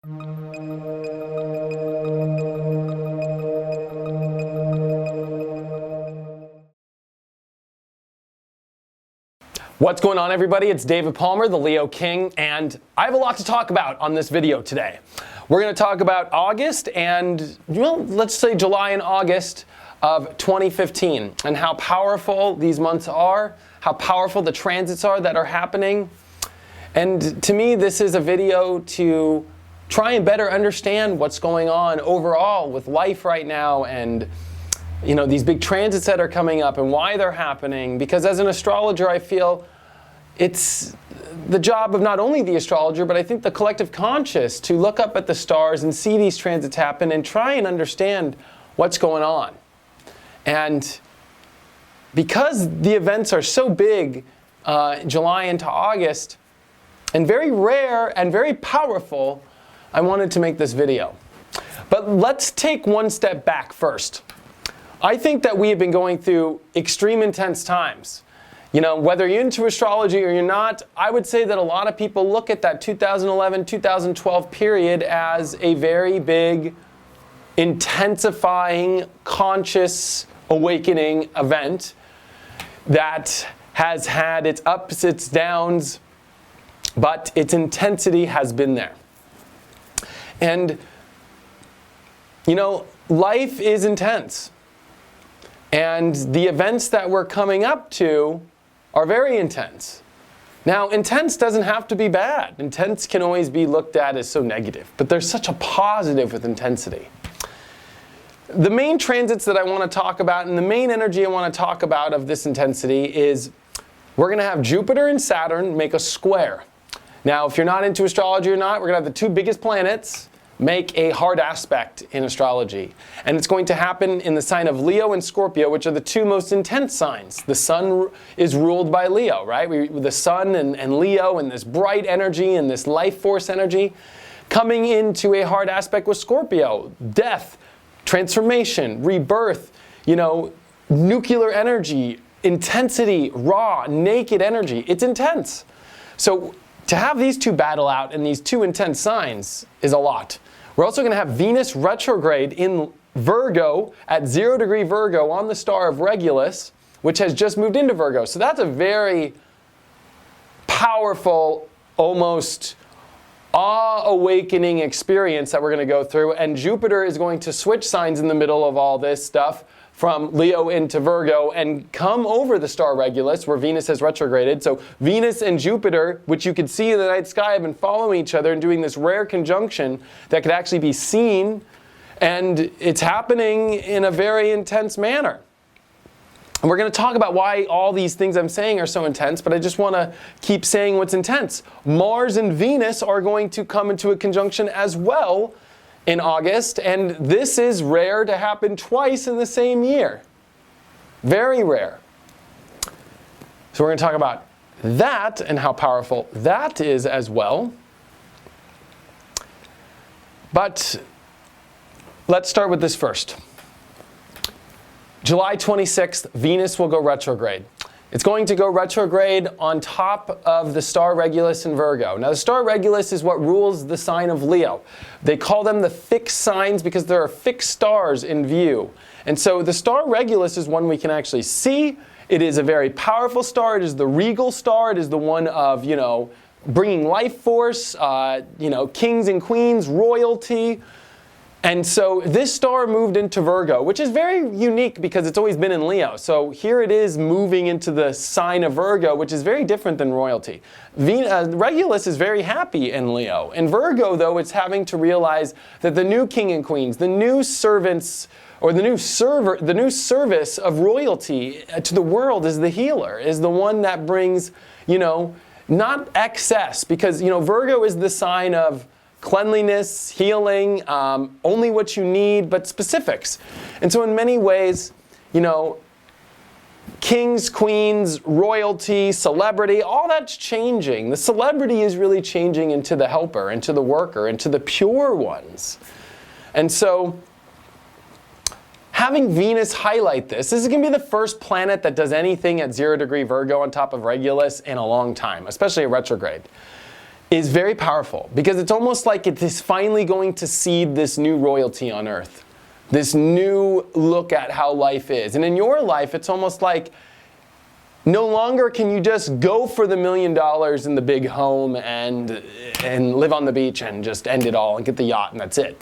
What's going on, everybody? It's David Palmer, the Leo King, and I have a lot to talk about on this video today. We're going to talk about August and, well, let's say July and August of 2015 and how powerful these months are, how powerful the transits are that are happening. And to me, this is a video to try and better understand what's going on overall with life right now and these big transits that are coming up and why they're happening. Because as an astrologer, I feel it's the job of not only the astrologer, but I think the collective conscious to look up at the stars and see these transits happen and try and understand what's going on. And because the events are so big, July into August, and very rare and very powerful, I wanted to make this video. But let's take one step back first. I think that we have been going through extreme intense times. Whether you're into astrology or you're not, I would say that a lot of people look at that 2011-2012 period as a very big, intensifying, conscious awakening event that has had its ups, its downs, but its intensity has been there. And, life is intense. And the events that we're coming up to are very intense. Now, intense doesn't have to be bad. Intense can always be looked at as so negative, but there's such a positive with intensity. The main transits that I want to talk about and the main energy I want to talk about of this intensity is we're going to have Jupiter and Saturn make a square. Now, if you're not into astrology or not, we're going to have the two biggest planets make a hard aspect in astrology. And it's going to happen in the sign of Leo and Scorpio, which are the two most intense signs. The sun is ruled by Leo, right? The sun and Leo and this bright energy and this life force energy coming into a hard aspect with Scorpio. Death, transformation, rebirth, nuclear energy, intensity, raw, naked energy. It's intense. So to have these two battle out in these two intense signs is a lot. We're also going to have Venus retrograde in Virgo at 0 degree Virgo on the star of Regulus, which has just moved into Virgo. So that's a very powerful, almost awe-awakening experience that we're going to go through. And Jupiter is going to switch signs in the middle of all this stuff from Leo into Virgo and come over the star Regulus where Venus has retrograded. So Venus and Jupiter, which you could see in the night sky, have been following each other and doing this rare conjunction that could actually be seen. And it's happening in a very intense manner. And we're going to talk about why all these things I'm saying are so intense, but I just want to keep saying what's intense. Mars and Venus are going to come into a conjunction as well in August, and this is rare to happen twice in the same year. Very rare. So we're going to talk about that and how powerful that is as well. But let's start with this first. July 26th, Venus will go retrograde. It's going to go retrograde on top of the star Regulus in Virgo. Now, the star Regulus is what rules the sign of Leo. They call them the fixed signs because there are fixed stars in view. And so the star Regulus is one we can actually see. It is a very powerful star. It is the regal star. It is the one of, bringing life force, kings and queens, royalty. And so this star moved into Virgo, which is very unique because it's always been in Leo. So here it is moving into the sign of Virgo, which is very different than royalty. Regulus is very happy in Leo. In Virgo, though, it's having to realize that the new king and queens, the new servants, or the new service of royalty to the world is the healer, is the one that brings, not excess, because, Virgo is the sign of cleanliness, healing, only what you need, but specifics. And so in many ways, kings, queens, royalty, celebrity, all that's changing. The celebrity is really changing into the helper, into the worker, into the pure ones. And so having Venus highlight this is going to be the first planet that does anything at 0 degree Virgo on top of Regulus in a long time, especially a retrograde. is very powerful because it's almost like it is finally going to seed this new royalty on Earth, this new look at how life is. And in your life, it's almost like no longer can you just go for the $1 million in the big home and live on the beach and just end it all and get the yacht and that's it.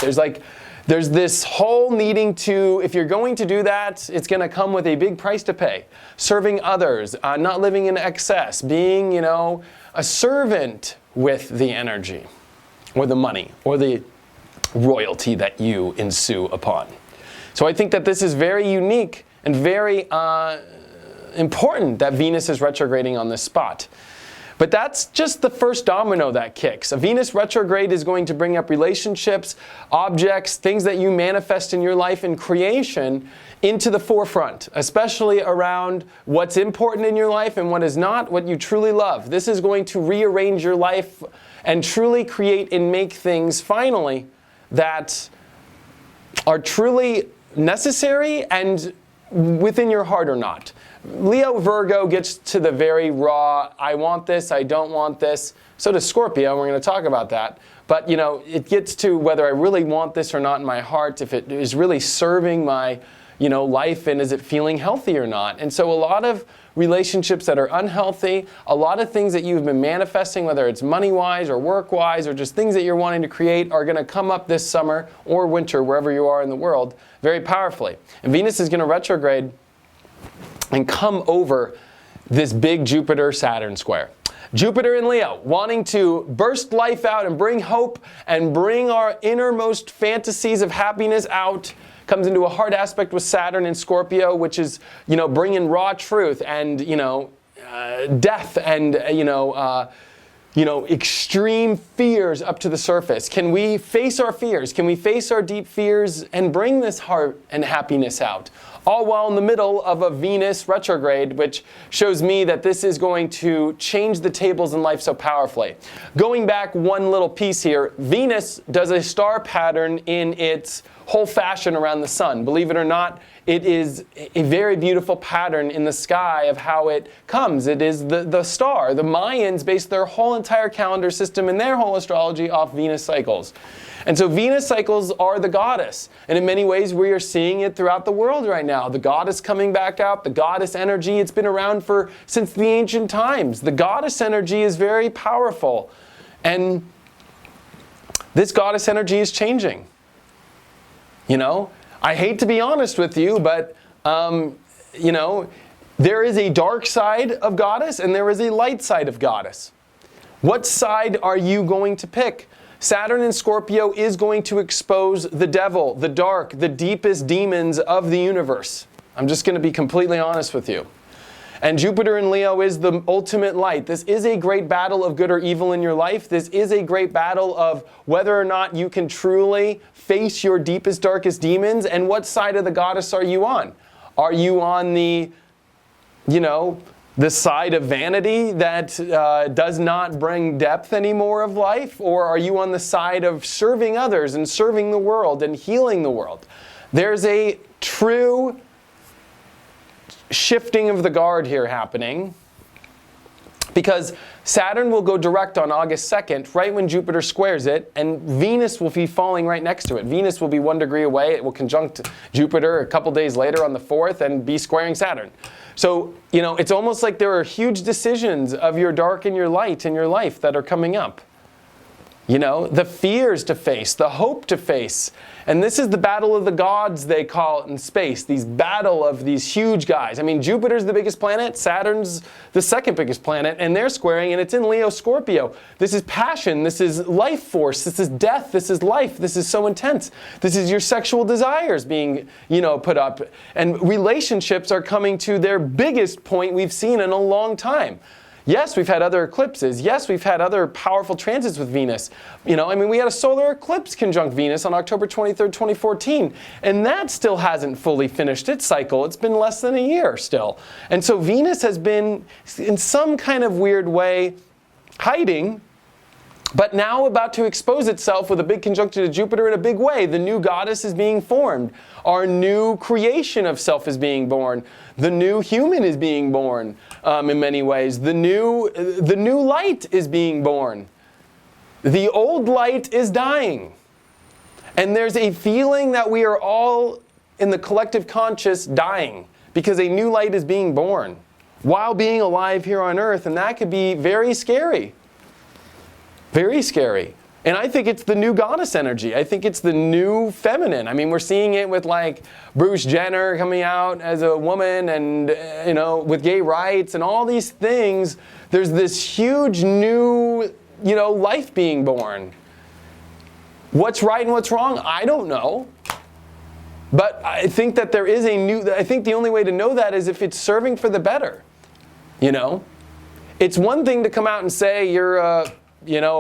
There's this whole needing to, if you're going to do that, it's going to come with a big price to pay. Serving others, not living in excess, being, a servant with the energy or the money or the royalty that you ensue upon. So I think that this is very unique and very important that Venus is retrograding on this spot. But that's just the first domino that kicks. A Venus retrograde is going to bring up relationships, objects, things that you manifest in your life in creation into the forefront, especially around what's important in your life and what is not, what you truly love. This is going to rearrange your life and truly create and make things finally that are truly necessary and within your heart or not. Leo Virgo gets to the very raw, I want this, I don't want this. So does Scorpio, and we're going to talk about that. But, it gets to whether I really want this or not in my heart, if it is really serving my, life, and is it feeling healthy or not. And so a lot of relationships that are unhealthy, a lot of things that you've been manifesting, whether it's money-wise or work-wise or just things that you're wanting to create, are going to come up this summer or winter, wherever you are in the world, very powerfully. And Venus is going to retrograde and come over this big Jupiter-Saturn square. Jupiter in Leo, wanting to burst life out and bring hope and bring our innermost fantasies of happiness out, comes into a hard aspect with Saturn in Scorpio, which is, bringing raw truth and, death and, extreme fears up to the surface. Can we face our fears? Can we face our deep fears and bring this heart and happiness out? All while in the middle of a Venus retrograde, which shows me that this is going to change the tables in life so powerfully. Going back one little piece here, Venus does a star pattern in its whole fashion around the sun. Believe it or not, it is a very beautiful pattern in the sky of how it comes. It is the star. The Mayans based their whole entire calendar system and their whole astrology off Venus cycles. And so Venus cycles are the goddess. And in many ways, we are seeing it throughout the world right now. The goddess coming back out, the goddess energy, it's been around since the ancient times. The goddess energy is very powerful. And this goddess energy is changing. I hate to be honest with you, but, there is a dark side of goddess and there is a light side of goddess. What side are you going to pick? Saturn in Scorpio is going to expose the devil, the dark, the deepest demons of the universe. I'm just going to be completely honest with you. And Jupiter in Leo is the ultimate light. This is a great battle of good or evil in your life. This is a great battle of whether or not you can truly face your deepest, darkest demons. And what side of the goddess are you on? Are you on the side of vanity that does not bring depth anymore of life? Or are you on the side of serving others and serving the world and healing the world? There's a true shifting of the guard here happening because Saturn will go direct on August 2nd, right when Jupiter squares it, and Venus will be falling right next to it. Venus will be 1 degree away. It will conjunct Jupiter a couple days later on the 4th and be squaring Saturn. So, it's almost like there are huge decisions of your dark and your light in your life that are coming up. The fears to face, the hope to face. And this is the battle of the gods, they call it in space. These battle of these huge guys. I mean, Jupiter's the biggest planet, Saturn's the second biggest planet, and they're squaring, and it's in Leo Scorpio. This is passion, this is life force, this is death, this is life, this is so intense. This is your sexual desires being, put up. And relationships are coming to their biggest point we've seen in a long time. Yes, we've had other eclipses. Yes, we've had other powerful transits with Venus. We had a solar eclipse conjunct Venus on October 23rd, 2014, and that still hasn't fully finished its cycle. It's been less than a year still. And so Venus has been, in some kind of weird way, hiding, but now about to expose itself with a big conjunction to Jupiter in a big way. The new goddess is being formed. Our new creation of self is being born. The new human is being born in many ways. The new light is being born. The old light is dying. And there's a feeling that we are all in the collective conscious dying because a new light is being born while being alive here on earth, and that could be very scary. Very scary. And I think it's the new goddess energy. I think it's the new feminine. I mean, we're seeing it with like Bruce Jenner coming out as a woman and, you know, with gay rights and all these things. There's this huge new, you know, life being born. What's right and what's wrong? I don't know. But I think that there is a new, I think the only way to know that is if it's serving for the better. You know? It's one thing to come out and say you're a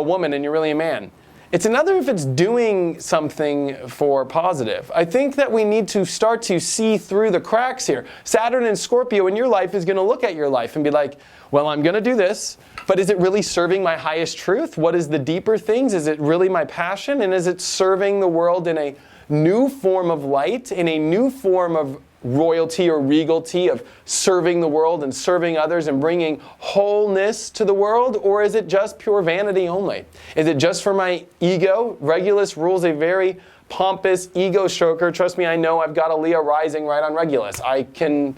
woman and you're really a man. It's another if it's doing something for positive. I think that we need to start to see through the cracks here. Saturn and Scorpio in your life is going to look at your life and be like, well, I'm going to do this, but is it really serving my highest truth? What is the deeper things? Is it really my passion? And is it serving the world in a new form of light, in a new form of royalty or regality of serving the world and serving others and bringing wholeness to the world? Or is it just pure vanity only? Is it just for my ego? Regulus rules a very pompous ego stroker. Trust me, I know I've got a Leo rising right on Regulus. I can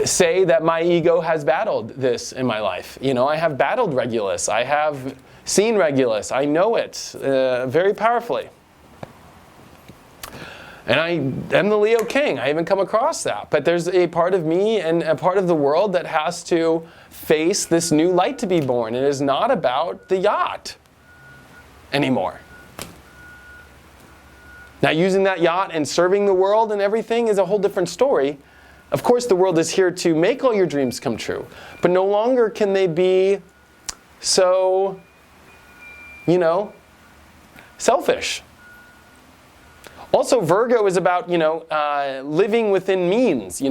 say that my ego has battled this in my life. You know, I have battled Regulus. I have seen Regulus. I know it very powerfully. And I am the Leo king. I even come across that. But there's a part of me and a part of the world that has to face this new light to be born. It is not about the yacht anymore. Now, using that yacht and serving the world and everything is a whole different story. Of course, the world is here to make all your dreams come true. But no longer can they be so, selfish. Also, Virgo is about, living within means,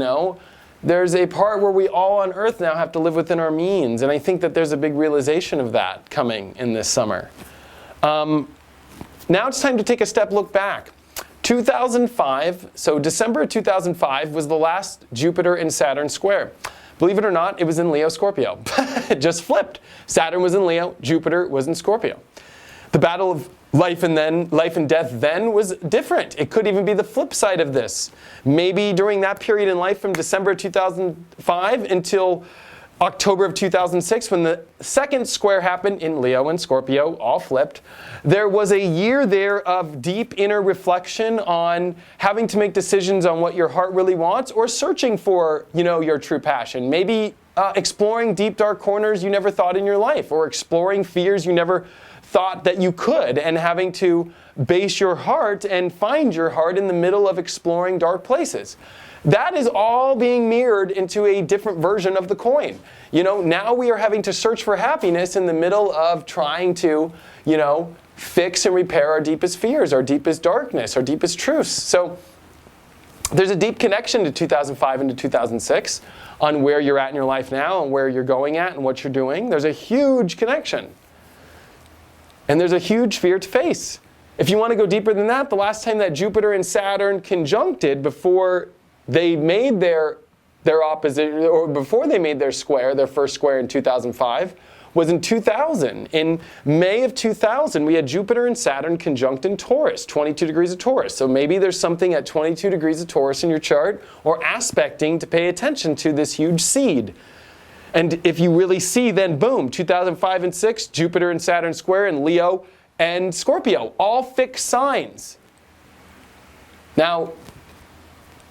There's a part where we all on Earth now have to live within our means. And I think that there's a big realization of that coming in this summer. Now it's time to take a look back. 2005, so December 2005 was the last Jupiter and Saturn square. Believe it or not, it was in Leo Scorpio. It just flipped. Saturn was in Leo, Jupiter was in Scorpio. The battle of life and death then was different. It could even be the flip side of this. Maybe during that period in life from December 2005 until October of 2006, when the second square happened in Leo and Scorpio, all flipped, there was a year there of deep inner reflection on having to make decisions on what your heart really wants or searching for, your true passion. Maybe exploring deep, dark corners you never thought in your life, or exploring fears you never thought that you could, and having to base your heart and find your heart in the middle of exploring dark places. That is all being mirrored into a different version of the coin. Now we are having to search for happiness in the middle of trying to, fix and repair our deepest fears, our deepest darkness, our deepest truths. So there's a deep connection to 2005 and to 2006 on where you're at in your life now and where you're going at and what you're doing. There's a huge connection. And there's a huge fear to face. If you want to go deeper than that, the last time that Jupiter and Saturn conjuncted before they made their opposite, or before they made their first square in 2005, was in 2000. In May of 2000, we had Jupiter and Saturn conjunct in Taurus, 22 degrees of Taurus. So maybe there's something at 22 degrees of Taurus in your chart, or aspecting to pay attention to this huge seed. And if you really see, then boom, 2005 and 6, Jupiter and Saturn square in Leo and Scorpio, all fixed signs. Now,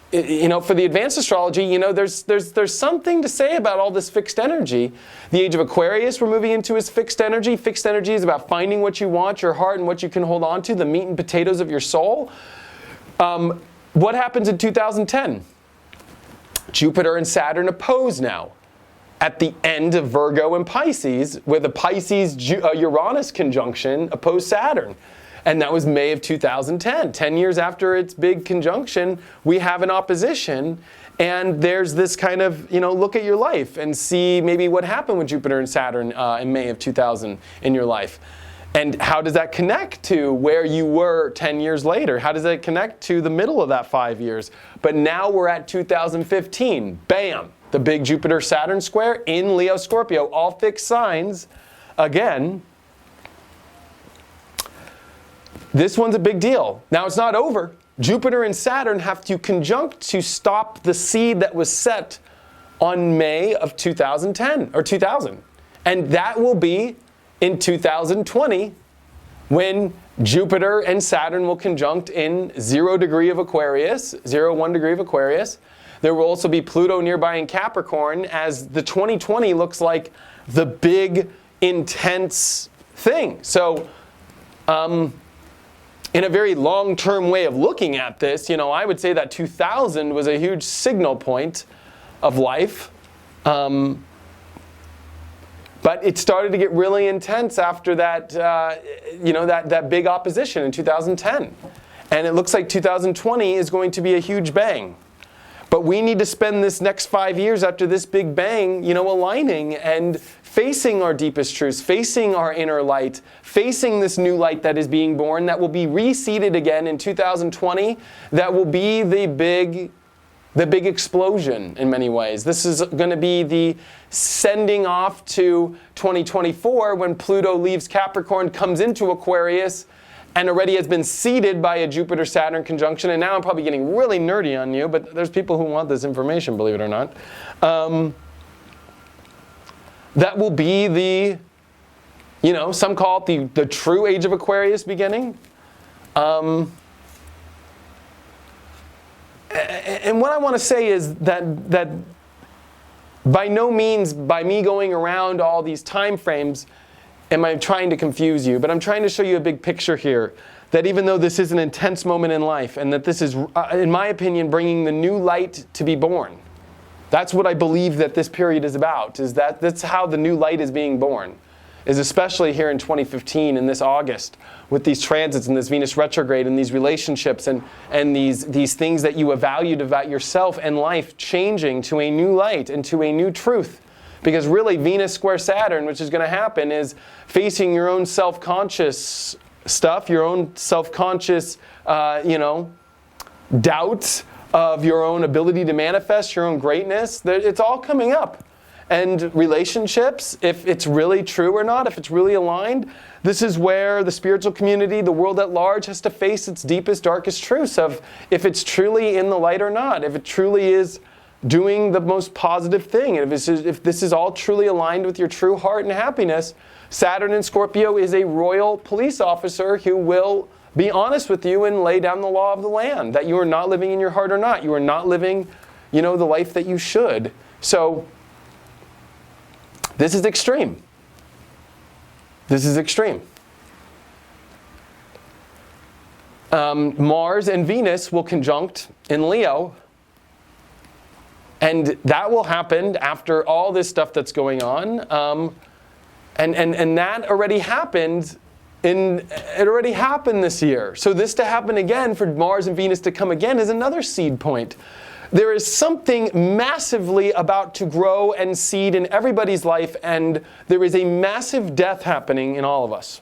for the advanced astrology, there's something to say about all this fixed energy. The age of Aquarius we're moving into is fixed energy. Fixed energy is about finding what you want, your heart, and what you can hold on to, the meat and potatoes of your soul. What happens in 2010? Jupiter and Saturn oppose now. At the end of Virgo and Pisces, with a Pisces-Uranus conjunction opposed Saturn. And that was May of 2010. 10 years after its big conjunction, we have an opposition. And there's this kind of, look at your life and see maybe what happened with Jupiter and Saturn in May of 2000 in your life. And how does that connect to where you were 10 years later? How does that connect to the middle of that 5 years? But now we're at 2015. Bam! The big Jupiter-Saturn square in Leo-Scorpio, all fixed signs, again. this one's a big deal. Now it's not over. Jupiter and Saturn have to conjunct to stop the seed that was set on May of 2010 or 2000. And that will be in 2020 when Jupiter and Saturn will conjunct in 0 degree of Aquarius, 1 degree of Aquarius. There will also be Pluto nearby in Capricorn, as the 2020 looks like the big, intense thing. So, in a very long-term way of looking at this, I would say that 2000 was a huge signal point of life. But it started to get really intense after that, that big opposition in 2010. And it looks like 2020 is going to be a huge bang. But we need to spend this next 5 years after this big bang, aligning and facing our deepest truths, facing our inner light, facing this new light that is being born, that will be reseeded again in 2020, that will be the big explosion in many ways. This is going to be the sending off to 2024 when Pluto leaves Capricorn, comes into Aquarius, and already has been seeded by a Jupiter-Saturn conjunction. And now I'm probably getting really nerdy on you, but there's people who want this information, believe it or not. That will be the, some call it the true age of Aquarius beginning. And what I want to say is that by no means, by me going around all these time frames, am I trying to confuse you, but I'm trying to show you a big picture here. That even though this is an intense moment in life, and that this is, in my opinion, bringing the new light to be born. That's what I believe that this period is about, is that that's how the new light is being born. Is especially here in 2015, in this August, with these transits and this Venus retrograde and these relationships and these things that you have valued about yourself and life changing to a new light and to a new truth. Because really, Venus square Saturn, which is going to happen, is facing your own self-conscious stuff, your own self-conscious, doubts of your own ability to manifest your own greatness. It's all coming up. And relationships, if it's really true or not, if it's really aligned, this is where the spiritual community, the world at large, has to face its deepest, darkest truths of if it's truly in the light or not, if it truly is doing the most positive thing. And if this is all truly aligned with your true heart and happiness, Saturn in Scorpio is a royal police officer who will be honest with you and lay down the law of the land, that you are not living in your heart or not. You are not living, the life that you should. So, this is extreme. This is extreme. Mars and Venus will conjunct in Leo. And that will happen after all this stuff that's going on. And that already happened. It already happened this year. So this to happen again, for Mars and Venus to come again, is another seed point. There is something massively about to grow and seed in everybody's life, and there is a massive death happening in all of us.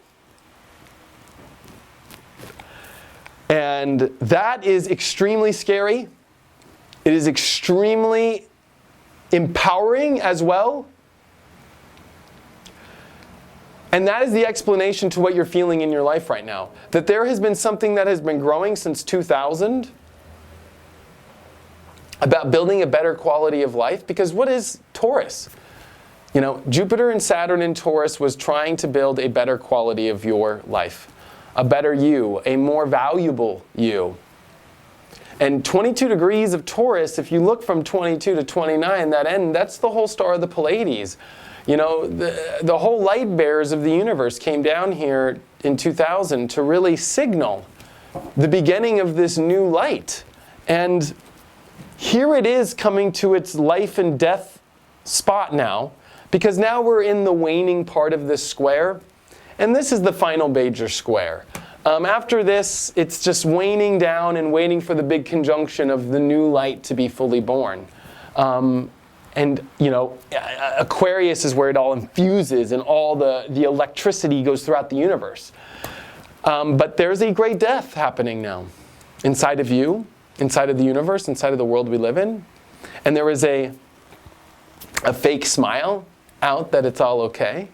And that is extremely scary. It is extremely empowering as well. And that is the explanation to what you're feeling in your life right now. That there has been something that has been growing since 2000 about building a better quality of life. Because what is Taurus? Jupiter and Saturn in Taurus was trying to build a better quality of your life. A better you, a more valuable you. And 22 degrees of Taurus, if you look from 22 to 29, that's the whole star of the Pleiades. The whole light bearers of the universe came down here in 2000 to really signal the beginning of this new light. And here it is coming to its life and death spot now, because now we're in the waning part of this square. And this is the final major square. After this, it's just waning down and waiting for the big conjunction of the new light to be fully born. Aquarius is where it all infuses and all the electricity goes throughout the universe. But there's a great death happening now inside of you, inside of the universe, inside of the world we live in. And there is a fake smile out that it's all okay.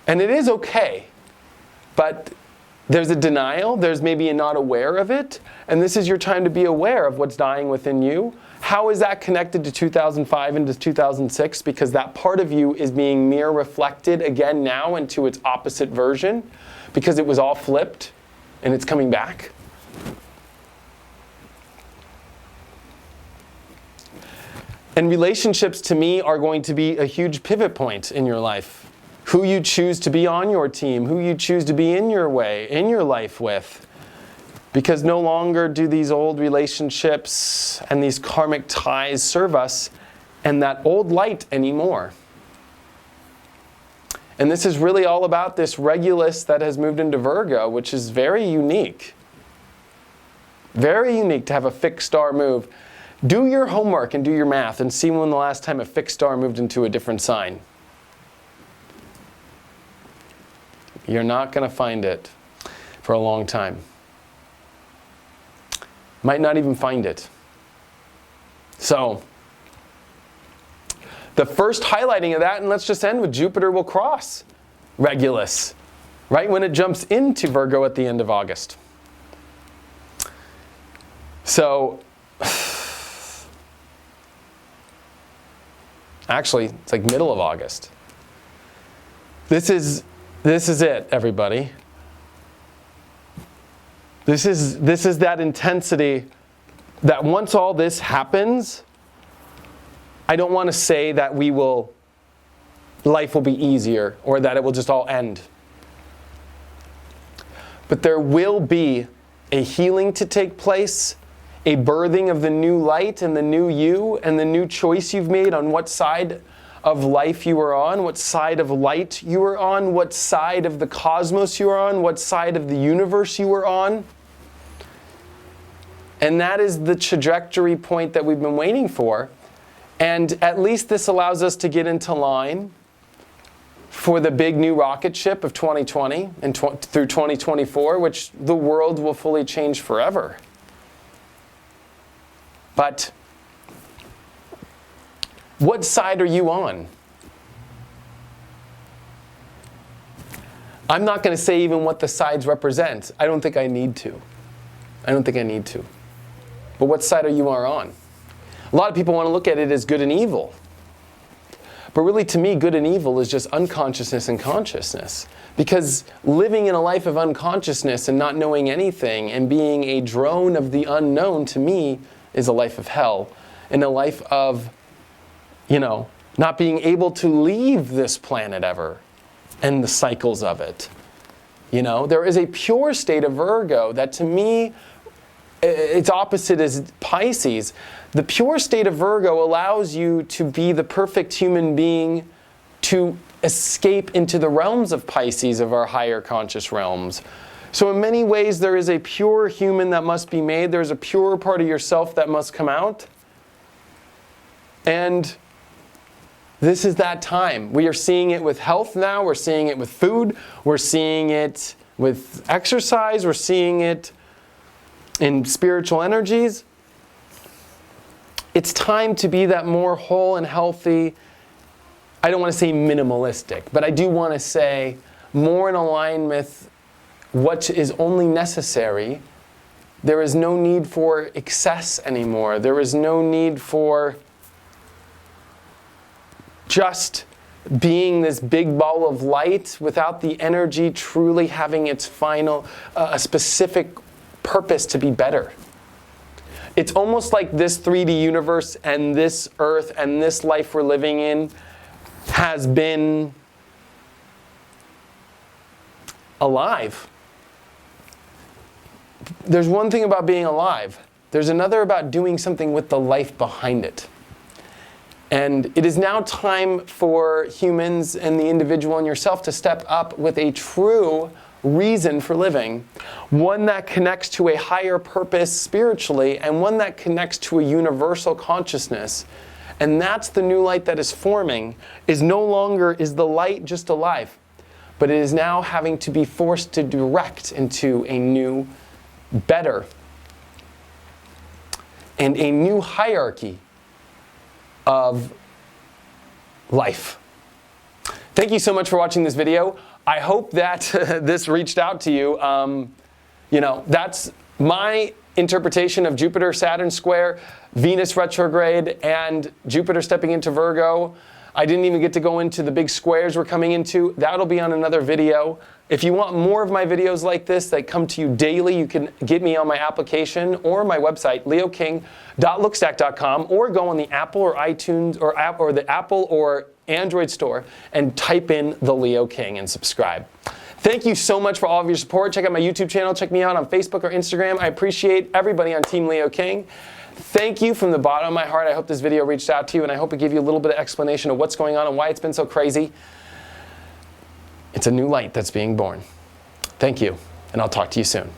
And it is okay. But There's a denial, there's maybe a not aware of it, and this is your time to be aware of what's dying within you. How is that connected to 2005 and to 2006? Because that part of you is being mirror reflected again now into its opposite version, because it was all flipped and it's coming back. And relationships to me are going to be a huge pivot point in your life. Who you choose to be on your team, who you choose to be in your way, in your life with. Because no longer do these old relationships and these karmic ties serve us and that old light anymore. And this is really all about this Regulus that has moved into Virgo, which is very unique. Very unique to have a fixed star move. Do your homework and do your math and see when the last time a fixed star moved into a different sign. You're not going to find it for a long time. Might not even find it. So, the first highlighting of that, and let's just end with Jupiter will cross Regulus, right when it jumps into Virgo at the end of August. So, actually, it's like middle of August. This is it, everybody. This is that intensity that once all this happens, I don't want to say that life will be easier or that it will just all end. But there will be a healing to take place, a birthing of the new light and the new you and the new choice you've made on what side of life you are on, what side of light you are on, what side of the cosmos you are on, what side of the universe you are on. And that is the trajectory point that we've been waiting for. And at least this allows us to get into line for the big new rocket ship of 2020 and through 2024, which the world will fully change forever. But what side are you on? I'm not going to say even what the sides represent. I don't think I need to. But what side are you on? A lot of people want to look at it as good and evil. But really, to me, good and evil is just unconsciousness and consciousness. Because living in a life of unconsciousness and not knowing anything and being a drone of the unknown, to me, is a life of hell. And a life of, not being able to leave this planet ever and the cycles of it. There is a pure state of Virgo that to me, its opposite is Pisces. The pure state of Virgo allows you to be the perfect human being to escape into the realms of Pisces, of our higher conscious realms. So in many ways, there is a pure human that must be made. There's a pure part of yourself that must come out. And this is that time. We are seeing it with health now. We're seeing it with food. We're seeing it with exercise. We're seeing it in spiritual energies. It's time to be that more whole and healthy, I don't want to say minimalistic, but I do want to say more in alignment with what is only necessary. There is no need for excess anymore. There is no need for just being this big ball of light without the energy truly having its final, a specific purpose to be better. It's almost like this 3D universe and this earth and this life we're living in has been alive. There's one thing about being alive. There's another about doing something with the life behind it. And it is now time for humans and the individual and yourself to step up with a true reason for living, one that connects to a higher purpose spiritually and one that connects to a universal consciousness. And that's the new light that is forming, is no longer is the light just alive, but it is now having to be forced to direct into a new, better, and a new hierarchy of life. Thank you so much for watching this video. I hope that this reached out to you. You know, that's my interpretation of Jupiter, Saturn square, Venus retrograde, and Jupiter stepping into Virgo. I didn't even get to go into the big squares we're coming into. That'll be on another video. If you want more of my videos like this that come to you daily, you can get me on my application or my website, leoking.lookstack.com, or go on the Apple or iTunes or the Apple or Android store and type in The Leo King and subscribe. Thank you so much for all of your support. Check out my YouTube channel. Check me out on Facebook or Instagram. I appreciate everybody on Team Leo King. Thank you from the bottom of my heart. I hope this video reached out to you, and I hope it gave you a little bit of explanation of what's going on and why it's been so crazy. It's a new light that's being born. Thank you, and I'll talk to you soon.